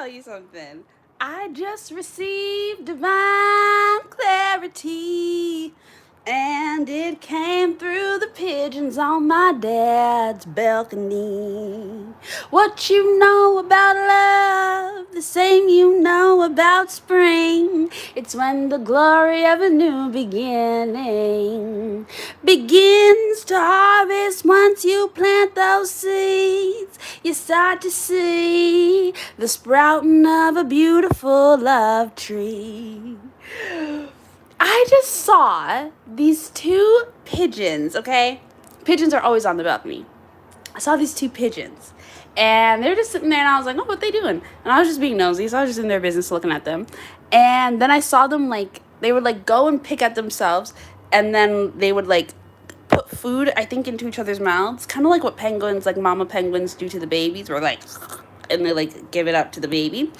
you something. I just received divine clarity, and it came through the pigeons on my dad's balcony. What you know about love, the same you know about spring. It's when the glory of a new beginning begins to harvest. Once you plant those seeds, you start to see the sprouting of a beautiful love tree. I just saw these two pigeons, okay? Pigeons are always on the balcony. I saw these two pigeons. And they're just sitting there, and I was like, oh, what they doing? And I was just being nosy, so I was just in their business looking at them. And then I saw them, like, they would, like, go and pick at themselves, and then they would, like, put food, I think, into each other's mouths. Kind of like what penguins, like mama penguins, do to the babies, where, like, and they, like, give it up to the baby.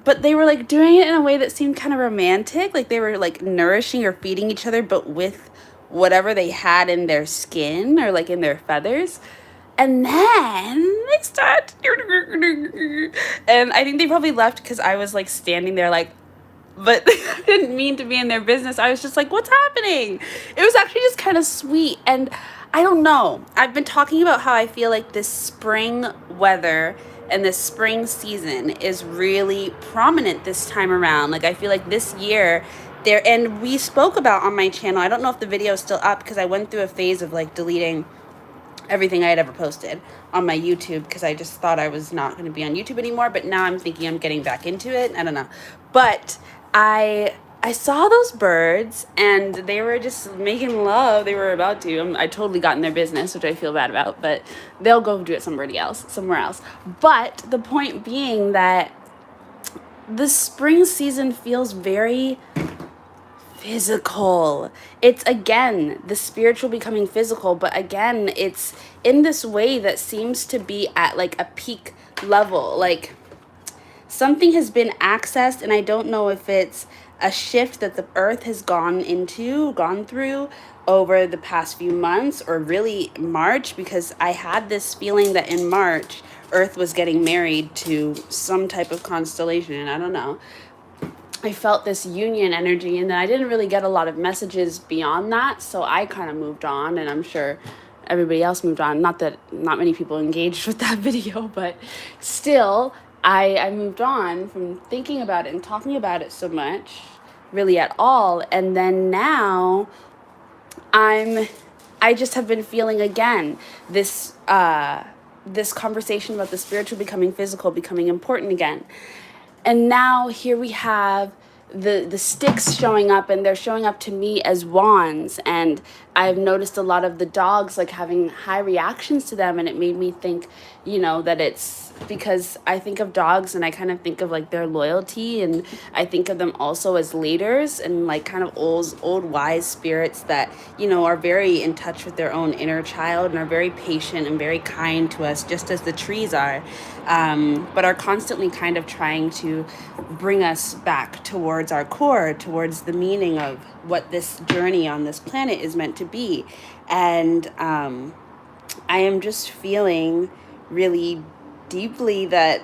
But they were, like, doing it in a way that seemed kind of romantic. Like, they were, like, nourishing or feeding each other, but with whatever they had in their skin or, like, in their feathers. And then they start, and I think they probably left because I was, like, standing there, like, but I didn't mean to be in their business. I was just like, what's happening? It was actually just kind of sweet. And I don't know. I've been talking about how I feel like this spring weather and this spring season is really prominent this time around. Like, I feel like this year there, and we spoke about on my channel, I don't know if the video is still up because I went through a phase of, like, deleting everything I had ever posted on my YouTube because I just thought I was not going to be on YouTube anymore, but now I'm thinking I'm getting back into it. I don't know. But I saw those birds, and they were just making love. They were about to. I totally got in their business, which I feel bad about, but they'll go do it somewhere else. But the point being that the spring season feels very physical. It's, again, the spiritual becoming physical, but again, it's in this way that seems to be at, like, a peak level. Like, something has been accessed, and I don't know if it's a shift that the earth has gone through over the past few months, or really March, because I had this feeling that in March earth was getting married to some type of constellation. I don't know. I felt this union energy, and then I didn't really get a lot of messages beyond that, so I kind of moved on, and I'm sure everybody else moved on. Not that not many people engaged with that video, but still, I moved on from thinking about it and talking about it so much, really at all, and then now I just have been feeling again this this conversation about the spiritual becoming physical, becoming important again. And now here we have the sticks showing up, and they're showing up to me as wands, and I've noticed a lot of the dogs, like, having high reactions to them, and it made me think, you know, that it's because I think of dogs and I kind of think of, like, their loyalty, and I think of them also as leaders and, like, kind of old wise spirits that, you know, are very in touch with their own inner child and are very patient and very kind to us, just as the trees are, but are constantly kind of trying to bring us back towards our core, towards the meaning of what this journey on this planet is meant to be. And I am just feeling really deeply that,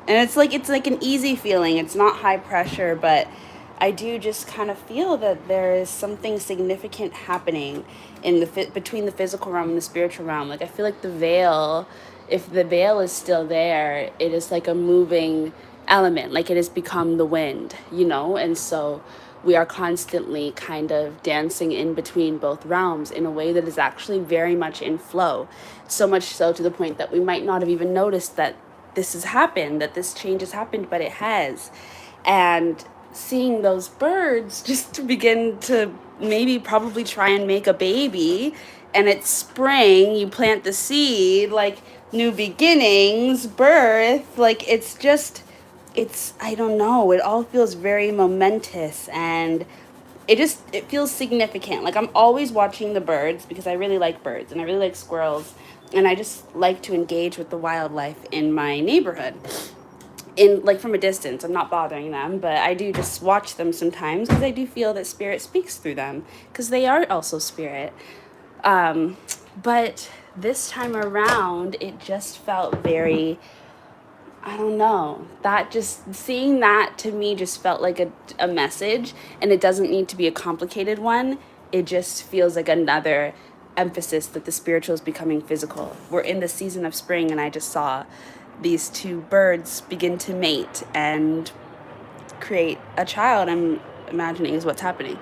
and it's like an easy feeling, it's not high pressure, but I do just kind of feel that there is something significant happening in the between the physical realm and the spiritual realm. Like, I feel like the veil, if the veil is still there, it is like a moving element, like it has become the wind, you know. And so we are constantly kind of dancing in between both realms in a way that is actually very much in flow, so much so to the point that we might not have even noticed that this has happened, that this change has happened, but it has. And seeing those birds just to begin to maybe probably try and make a baby, and it's spring, you plant the seed, like, new beginnings, birth, like, it's just, it's, I don't know, it all feels very momentous, and it feels significant. Like, I'm always watching the birds because I really like birds and I really like squirrels, and I just like to engage with the wildlife in my neighborhood. In, like, from a distance, I'm not bothering them, but I do just watch them sometimes because I do feel that spirit speaks through them, because they are also spirit. But this time around, it just felt very I don't know. That just, seeing that to me just felt like a message, and it doesn't need to be a complicated one. It just feels like another emphasis that the spiritual is becoming physical. We're in the season of spring, and I just saw these two birds begin to mate and create a child, I'm imagining is what's happening.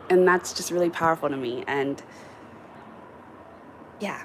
And that's just really powerful to me. And yeah,